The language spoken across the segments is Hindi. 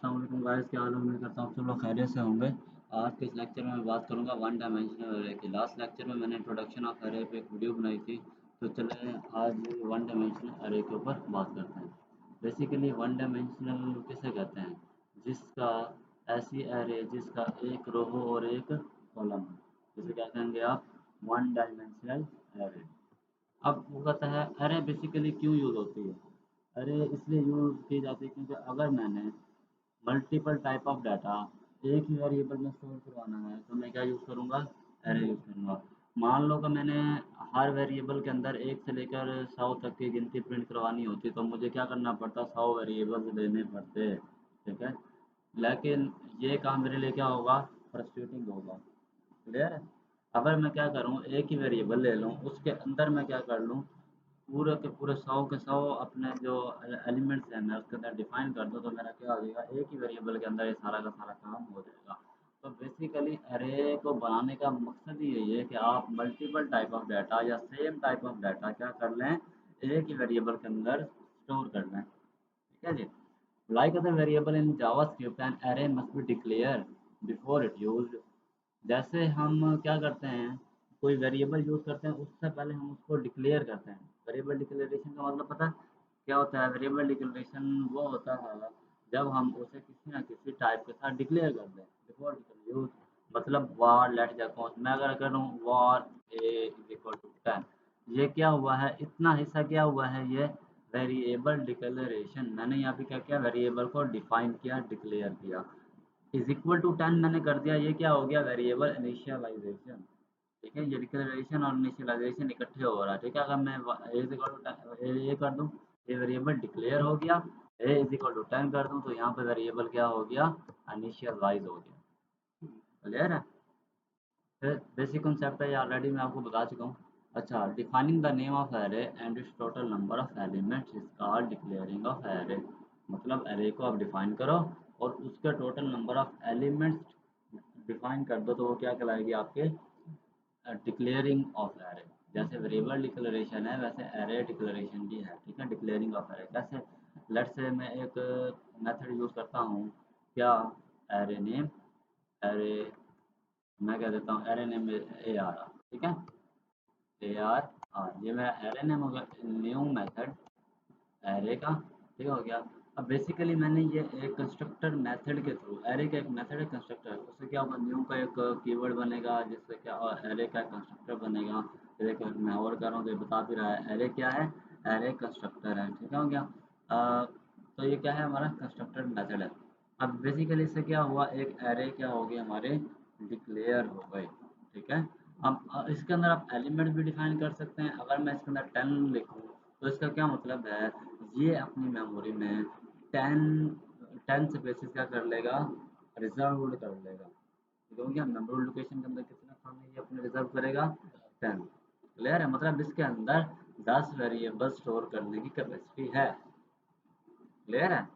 अस्सलाम वालेकुम गाइस, क्या हाल है? उम्मीद करता हूँ सब लोग खैरियत से होंगे। आज के इस लेक्चर में मैं बात करूँगा वन डायमेंशनल अरे की। लास्ट लेक्चर में मैंने इंट्रोडक्शन ऑफ अरे पे एक वीडियो बनाई थी, तो चलें आज वन डायमेंशनल अरे के ऊपर बात करते हैं। बेसिकली वन डायमेंशनल किसे कहते हैं? जिसका ऐसी अरे जिसका एक रो हो और एक कॉलम हो, जिसे क्या कहेंगे आप? वन डायमेंशनल अरे। अब वो कहता है अरे बेसिकली क्यों यूज़ होती है? अरे इसलिए यूज़ की जाती है क्योंकि अगर मैंने मल्टीपल टाइप ऑफ डाटा एक ही वेरिएबल में स्टोर करवाना है तो मैं क्या यूज़ करूँगा? एरे यूज़ करूँगा। मान लो कि मैंने हर वेरिएबल के अंदर एक से लेकर 100 तक की गिनती प्रिंट करवानी होती तो मुझे क्या करना पड़ता? 100 वेरिएबल्स लेने पड़ते। ठीक है, लेकिन ये काम मेरे लिए क्या होगा? फ्रस्ट्रेटिंग होगा। क्लियर है? अगर मैं क्या करूँ, एक ही वेरिएबल ले लूँ, उसके अंदर मैं क्या कर लूँ, पूरे के पूरे 100 के 100 अपने जो एलिमेंट्स हैं मैं उसके अंदर डिफाइन कर दूँ, तो मेरा क्या हो जाएगा? एक ही वेरिएबल के अंदर ये सारा का सारा काम हो जाएगा। तो बेसिकली अरे को बनाने का मकसद ही यही है कि आप मल्टीपल टाइप ऑफ डाटा या सेम टाइप ऑफ डाटा क्या कर लें, एक ही वेरिएबल के अंदर स्टोर कर लें। ठीक है जी। Like other variable in JavaScript an array must be declared before it used। जैसे हम क्या करते हैं, कोई वेरिएबल यूज़ करते हैं उससे पहले हम उसको डिक्लेयर करते हैं। वेरिएबल डिक्लेरेशन का मतलब पता है क्या होता है? वेरिएबल डिक्लेरेशन वो होता है जब हम उसे किसी ना किसी टाइप के साथ डिक्लेयर कर दें बिफोर यूज। मतलब वार लेट सपोज मैं अगर करूँ वार ए इज इक्वल टू 10, ये क्या हुआ है? इतना हिस्सा क्या हुआ है? ये वेरिएबल डिक्लेरेशन। मैंने यहाँ पे क्या किया? वेरिएबल को डिफाइन किया, डिक्लेयर किया। इज इक्वल टू 10 मैंने कर दिया, ये क्या हो गया? Variable initialization. ठीक है, ये डिक्लेरेशन और इनिशियलाइजेशन इकट्ठे हो रहा है। ठीक है, अगर मैं ए इज इक्वल टू ये कर दूँ, ये वेरिएबल डिक्लेयर हो गया। ए इज इक्वल टू 10 कर दूँ तो यहाँ पे वेरिएबल क्या हो गया? इनिशियलाइज हो गया। क्लियर है? फिर बेसिक कॉन्सेप्ट है ये ऑलरेडी मैं आपको बता चुका हूँ। अच्छा, defining the name of array and it's total number of elements is called declaring of array. मतलब एरे को आप डिफाइन करो और उसके total number of elements define कर दो तो वो क्या कहलाएगी? आपके डिक्लेयरिंग ऑफ एरे। जैसे वेरिएबल डिक्लेरेशन है वैसे एरे डिक्लेरेशन भी है। ठीक है, डिक्लेयरिंग ऑफ एरे कैसे? लेट्स से मैं एक मेथड यूज़ करता हूँ, क्या? Array name. एरे मैं कह देता हूँ एरे नेम ए आर। ठीक है, ए आर आर, ये मेरा एरे नेम होगा। न्यू मेथड एरे का। ठीक हो गया। अब बेसिकली मैंने ये एक कंस्ट्रक्टर मेथड के थ्रू, एरे का एक मेथड है कंस्ट्रक्टर, उससे क्या होगा? न्यू का एक कीवर्ड बनेगा जिससे क्या, और एरे का कंस्ट्रक्टर बनेगा। देखो मैं और कर रहा हूँ तो ये बता भी रहा है एरे क्या है? एरे कंस्ट्रक्टर है। ठीक हो गया। तो ये क्या है? हमारा कंस्ट्रक्टर मेथड है। अब बेसिकली इससे क्या हुआ? एक एरे क्या हो गई हमारे? डिक्लेयर हो गए। ठीक है। अब इसके अंदर आप एलिमेंट भी डिफाइन कर सकते हैं। अगर मैं इसके अंदर 10 लिखूँ तो इसका क्या मतलब है? ये अपनी मेमोरी में 10 10 स्पेसेस क्या कर लेगा? रिजर्व कर लेगा। क्योंकि हम मेमोरी लोकेशन के अंदर कितना खाना ये अपने रिजर्व करेगा? 10। क्लियर है? मतलब इसके अंदर 10 वेरिएबल स्टोर करने की कैपेसिटी है। क्लियर है?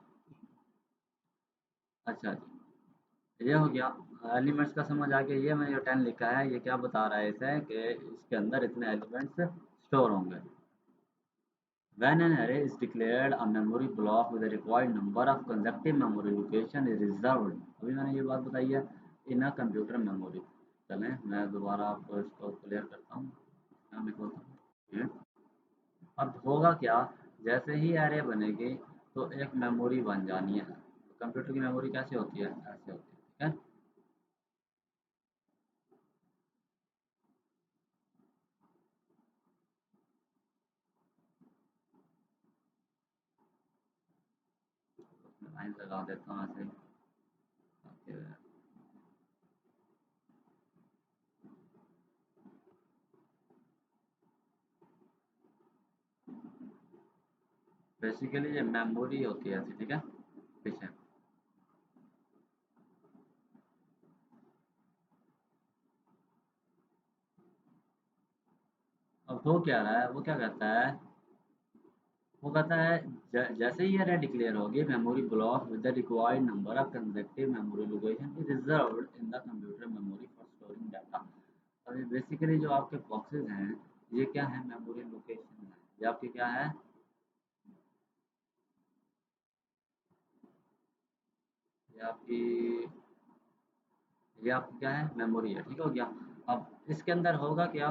अच्छा जी, ये हो गया। एलिमेंट्स का समझ आ गया। ये मैंने जो 10 लिखा है ये क्या बता रहा है इसे कि इसके अंदर इतने एलिमेंट्स स्टोर होंगे। When an array is declared, a memory block with the required number of consecutive memory location is reserved। अभी मैंने ये बात बताई है इन अ कंप्यूटर मेमोरी। चलें मैं दोबारा आपको इसको क्लियर करता हूँ। यहाँ लिखता हूँ ये। अब होगा क्या? जैसे ही एरे बनेगी तो एक मेमोरी बन जानी है। कंप्यूटर की मेमोरी कैसे होती है? ऐसे होती है। ठीक है। लाइन लगा देता हूँ ऐसे ही। बेसिकली ये मेमोरी होती है ऐसी। ठीक है, पीछे। अब हो क्या रहा है? वो क्या कहता है? वो कहता है जैसे ही ये डिक्लेयर होगी memory block with the required number of consecutive memory location is reserved in the computer memory for storing data. और ये बेसिकली जो आपके बॉक्सेस हैं ये क्या है? मेमोरी लोकेशन है। ये आपकी क्या है? ये आपकी ये आपकी क्या है, मेमोरी है, ठीक हो गया। अब इसके अंदर होगा क्या,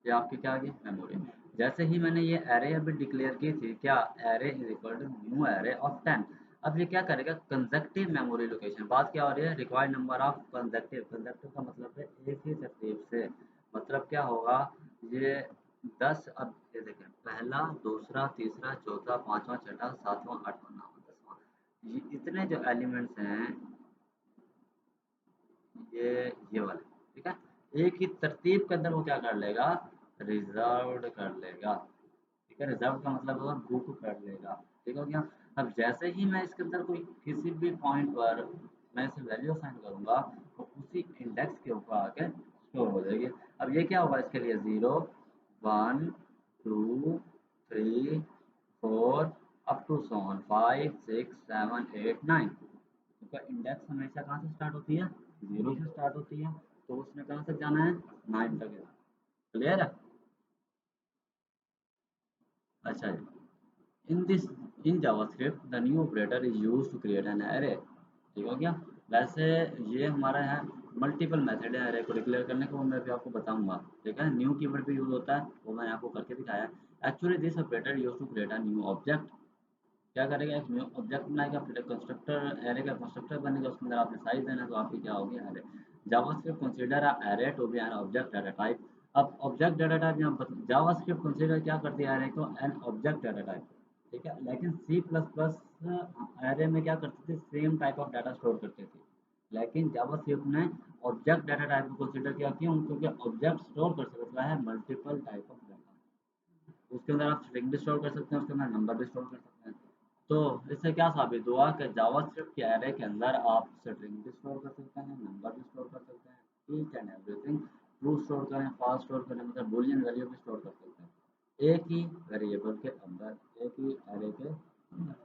ये आपकी क्या आ गई, मेमोरी। जैसे ही मैंने ये एरे अभी डिक्लेयर की थी, क्या array is equal to new array of 10। अब ये क्या करेगा, कंजक्टिव मेमोरी लोकेशन, बात क्या हो रही है, required number of conjunctive, conjunctive का मतलब है एक ही तरतीब से, मतलब क्या होगा, ये 10, अब ये देखें, पहला, दूसरा, तीसरा, चौथा, पांचवा, छठा, सातवां, आठवां, नौवां, दसवां, ये इतने जो एलिमेंट्स हैं, ये वाले, ठीक है, एक ही तरतीब के अंदर वो क्या कर लेगा, रिजर्व्ड कर लेगा, ठीक है, रिजर्व का मतलब होगा बुक कर लेगा, ठीक हो गया। अब जैसे ही मैं इसके अंदर कोई किसी भी पॉइंट पर मैं इसे वैल्यू असाइन करूंगा, तो उसी इंडेक्स के ऊपर आके स्टोर हो जाएगी। अब ये क्या होगा इसके लिए, 0, 1, 2, 3, 4, अप टू सॉन 5, 6, 7, 8, 9। उसका इंडेक्स हमेशा कहाँ से स्टार्ट होती है, 0 से स्टार्ट होती है, तो उसने कहाँ तक जाना है, 9 तक जाना। क्लियर है। अच्छा जी, in this in JavaScript the new operator is used to create an array, ठीक हो गया। वैसे ये हमारा है, मल्टीपल मेथड है एरे को डिक्लेयर करने को, वो मैं भी आपको बताऊंगा, ठीक है, न्यू कीवर्ड भी यूज होता है, वो मैंने आपको करके दिखाया है। Actually this operator use to create a new object, क्या करेगा, एक न्यू ऑब्जेक्ट बनाएगा, फिर एक कंस्ट्रक्टर, एरे का कंस्ट्रक्टर बनेगा, उसके अंदर आपने साइज देना, तो आपकी क्या होगी, array. JavaScript consider a array to be an object data type. अब ऑब्जेक्ट डाटा टाइप यहाँ जावास्क्रिप्ट कंसीडर क्या करती है, एरे को एन ऑब्जेक्ट डाटा टाइप, ठीक है, लेकिन सी प्लस प्लस एरे में क्या करती थी, same type of data store करती थी, लेकिन जावास्क्रिप्ट ने ऑब्जेक्ट डाटा टाइप को कंसीडर किया, क्यों, क्योंकि ऑब्जेक्ट स्टोर कर सकता है मल्टीपल टाइप ऑफ डाटा, उसके अंदर आप स्ट्रिंग भी स्टोर कर सकते हैं, उसके अंदर नंबर भी स्टोर कर सकते हैं। तो इससे क्या साबित हुआ कि जावास्क्रिप्ट के एरे के अंदर आप स्ट्रिंग भी स्टोर कर सकते हैं, नंबर भी स्टोर कर सकते हैं, each and everything, true store करें, फास्ट स्टोर करें, मतलब बूलियन वैल्यू भी स्टोर कर सकते हैं एक ही वेरिएबल के अंदर, एक ही एरे के अंदर।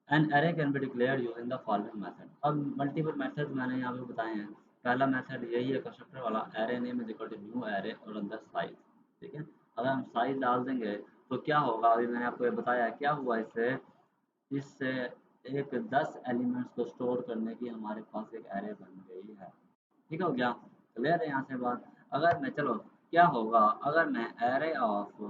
An array can be declared using the following method. अब मल्टीपल मेथड मैंने यहाँ पे बताए हैं। पहला मेथड यही है, कंस्ट्रक्टर वाला, array name is equal to new array और अंदर साइज, ठीक है। अगर हम साइज डाल देंगे तो क्या होगा, अभी मैंने आपको ये बताया क्या हुआ इससे, इससे एक 10 एलिमेंट्स को स्टोर करने की हमारे पास एक एरे बन गई है, ठीक हो गया। क्लियर है यहाँ से बात। अगर मैं, चलो क्या होगा, अगर मैं एरे ऑफ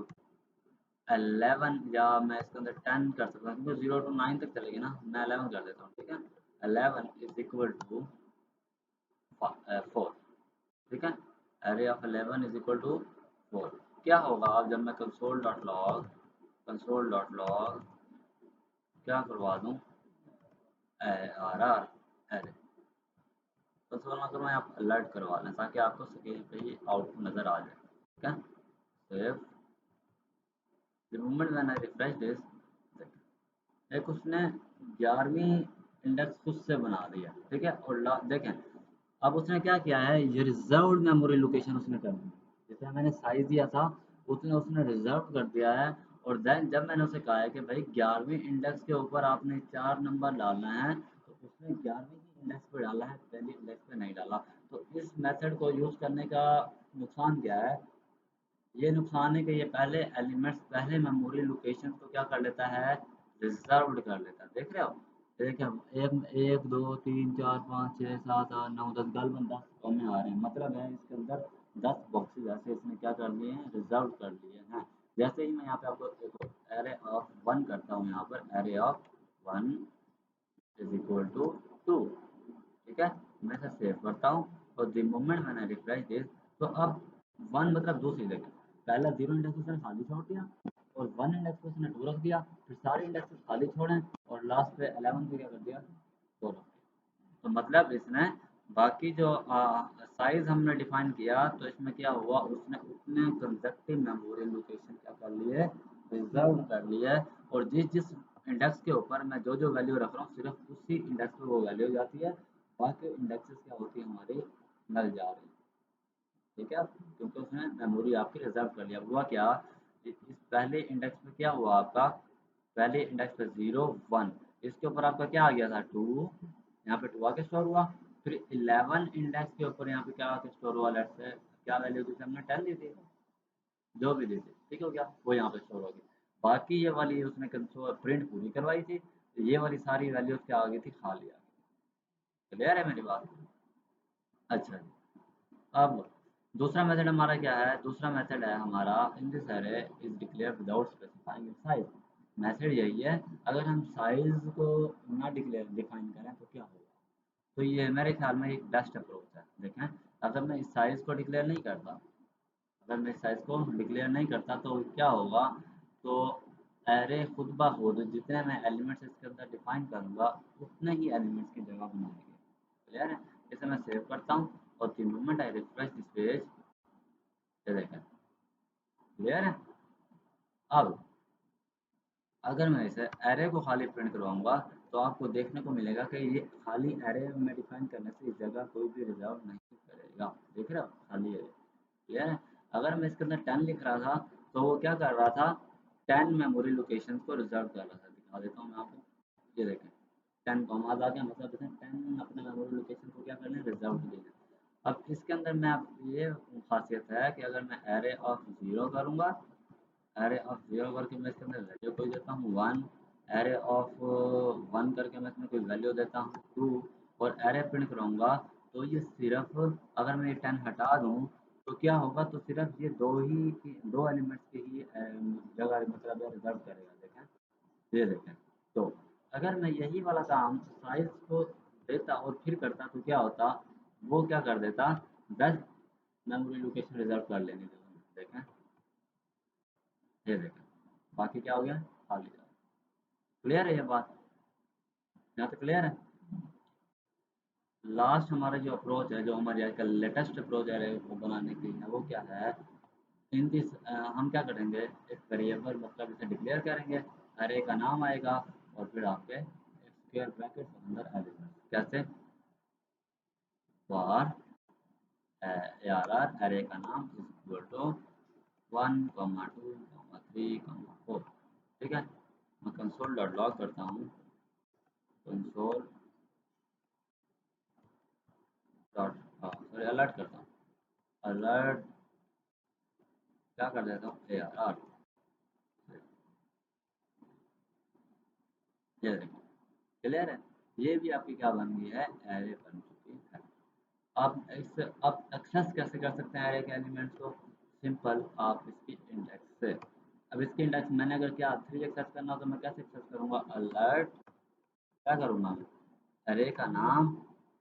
11, या मैं इसके अंदर 10 कर सकता हूँ, क्योंकि 0 टू 9 तक चलेगी ना, मैं 11 कर देता हूँ, ठीक है। 11 इज इक्वल टू 4, ठीक है, array of 11 is equal to 4। क्या होगा अब जब मैं कंसोल डॉट लॉग क्या करवा दूँ, आर आर एरे, कंसोल ना करो, आप अलर्ट करवा लें ताकि आपको स्क्रीन पे ही आउटपुट नज़र आ जाए, ठीक है। Save the moment when I refresh this, एक उसने 11वीं इंडेक्स खुद से बना दिया, ठीक है, और देखें, अब उसने क्या किया है, ये रिजर्व्ड मेमोरी लोकेशन उसने कर दी, जैसे मैंने साइज दिया था, उसने उसने रिजर्व कर दिया है। और देन जब मैंने उसे कहा है कि भाई 11वीं इंडेक्स के ऊपर आपने 4 नंबर डालना है, तो उसने 11वीं ही इंडेक्स पे डाला है, पहली इंडेक्स पे नहीं डाला। तो इस मेथड को यूज़ करने का नुकसान क्या है, ये नुकसान है कि ये पहले एलिमेंट्स, पहले मेमोरी लोकेशन को क्या कर लेता है, रिजर्व्ड कर लेता है, देख रहे हो। देखिए, एक एक दो तीन चार पाँच छः सात आठ नौ 10, गालबन 10 कॉमे आ रहे हैं, मतलब है इसके अंदर 10 बॉक्सेस ऐसे इसने क्या कर लिए हैं, रिजर्व कर लिए हैं। जैसे ही मैं यहाँ पे आपको एक एरे ऑफ 1 करता हूँ, यहाँ पर array of 1 is equal to 2, ठीक है, मैं इसे सेव करता हूँ, और द मोमेंट मैंने रिफ्रेश दिस, तो अब 1 मतलब दूसरी जगह, पहला 0 इंडेक्स उसने खाली छोड़ दिया, और 1 इंडेक्स पे उसने 2 रख दिया, फिर सारे इंडेक्स खाली छोड़े, और लास्ट पे 11 पे क्या कर दिया, 2 रख दिया। तो मतलब इसने बाकी जो साइज हमने डिफाइन किया, तो इसमें क्या हुआ, उसने उतने कंजक्टिव मेमोरी लोकेशन क्या कर लिए, रिजर्व कर लिए, और जिस जिस इंडेक्स के ऊपर मैं जो जो वैल्यू रख रहा हूँ, सिर्फ उसी इंडेक्स पे वो वैल्यू जाती है, बाकी इंडेक्सेस क्या होती है हमारी, नल जा रही है, ठीक है, क्योंकि उसने मेमोरी आपकी रिजर्व कर लिया। हुआ क्या, इस पहले इंडेक्स पे क्या हुआ आपका, पहले इंडेक्स पे 0 1, इसके ऊपर आपका क्या आ गया था, 2, यहाँ पे 2 आके स्टोर हुआ, फिर 11 इंडेक्स के ऊपर यहाँ पे क्या आके स्टोर हुआ, लेट्स से क्या वैल्यू दी थी हमने, 10 दी थी, जो भी दी थी, ठीक हो गया, वो यहाँ पे स्टोर हो गई। बाकी ये वाली उसने कंसोल प्रिंट पूरी करवाई थी, ये वाली सारी वैल्यूज क्या आ गई थी, खाली आ गई। क्लियर है मेरी बात? अच्छा जी। अब दूसरा मेथड हमारा क्या है, दूसरा मेथड है हमारा in this array is declare without specifying size. Message यही है, अगर हम साइज को ना डिक्लेयर डिफाइन करें तो क्या होगा। तो ये मेरे ख्याल में एक बेस्ट अप्रोच है। देखें, अगर मैं इस साइज को डिक्लेयर नहीं करता, अगर मैं साइज़ को डिक्लेयर नहीं करता तो क्या होगा, तो एरे खुद ब खुद जितने मैं एलिमेंट्स इसके अंदर डिफाइन करूँगा उतने ही एलिमेंट्स की जगह बनाएंगे। क्लियर है? इसे मैं सेव करता हूँ और the moment I refresh this page, ये देखें। क्लियर है? अब अगर मैं इसे एरे को खाली प्रिंट करवाऊंगा तो आपको देखने को मिलेगा कि ये खाली एरे में डिफाइन करने से इस जगह कोई भी रिजर्व नहीं करेगा। देख रहे हो, खाली एरे। क्लियर है? अगर मैं इसके अंदर 10 लिख रहा था तो वो क्या कर रहा था, 10 मेमोरी लोकेशन को रिजर्व कर रहा था। दिखा देता हूँ मैं आपको, ये देखें, 10 कॉमाज आ गया, मतलब इसने 10 अपने मेमोरी लोकेशन को क्या कर लिया, रिजर्व कर लिया। अब इसके अंदर मैं ये खासियत है कि अगर मैं एरे ऑफ जीरो करूँगा, एरे ऑफ जीरो करके मैं इसके अंदर वैल्यू कोई देता हूँ वन, एरे ऑफ वन करके मैं इसमें कोई वैल्यू देता हूँ टू, और एरे प्रिंट कराऊंगा तो ये सिर्फ, अगर मैं ये 10 हटा दूँ तो क्या होगा, तो सिर्फ ये दो एलिमेंट्स की ही जगह मतलब रिजर्व करेगा। देखें, ये देखें। तो अगर मैं यही वाला काम साइज को देता और फिर करता तो क्या होता, वो क्या कर देता, 10 मेमोरी लोकेशन रिजर्व कर लेने देता। देखें, ये देखें, बाकी क्या हो गया, खाली। क्लियर है ये बात? यहाँ तक क्लियर है? लास्ट हमारा जो अप्रोच है, जो हमारी आजकल लेटेस्ट अप्रोच है को बनाने की है, वो क्या है, इन दिस हम क्या करेंगे, एक वेरिएबल मतलब इसे डिक्लेयर करेंगे, अरे का नाम आएगा और फिर आपके स्क्वायर ब्रैकेट के अंदर एलिमेंट कैसे, फॉर ए आर आर अरे का नाम इज इक्वल टू 1,2,3,4। ठीक है, मैं कंसोल डॉट लॉग करता हूँ, कंसोल डॉट सॉरी अलर्ट करता हूँ, अलर्ट क्या कर देता हूँ, ए आर आर, ये देखो। क्लियर है? ये भी आपकी क्या बन गई है, एरे बन चुकी है। अब एक्सेस कैसे कर सकते हैं एरे के एलिमेंट्स को, सिंपल, आप इसकी इंडेक्स से, अब इसकी इंडेक्स मैंने अगर क्या 3 एक्सेस करना हो तो मैं कैसे एक्सेस करूँगा, अलर्ट, क्या करूँगा मैं, एरे का नाम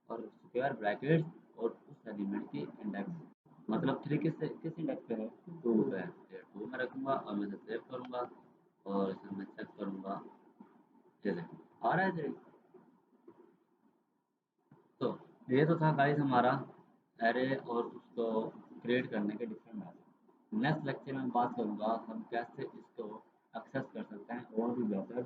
और स्क्वायर ब्रैकेट और उस एलिमेंट की इंडेक्स, मतलब 3 किस इंडेक्स पे है, 2 पे है, 2 में रखूँगा और मैं इसे सेव करूँगा और इसे मैं चेक करूँगा, ये देखो आ रहा है। तो ये तो था गाइस हमारा एरे और उसको क्रिएट करने के डिफरेंट मेथड। नेक्स्ट लेक्चर में बात करूँगा हम कैसे इसको एक्सेस कर सकते हैं और भी बेहतर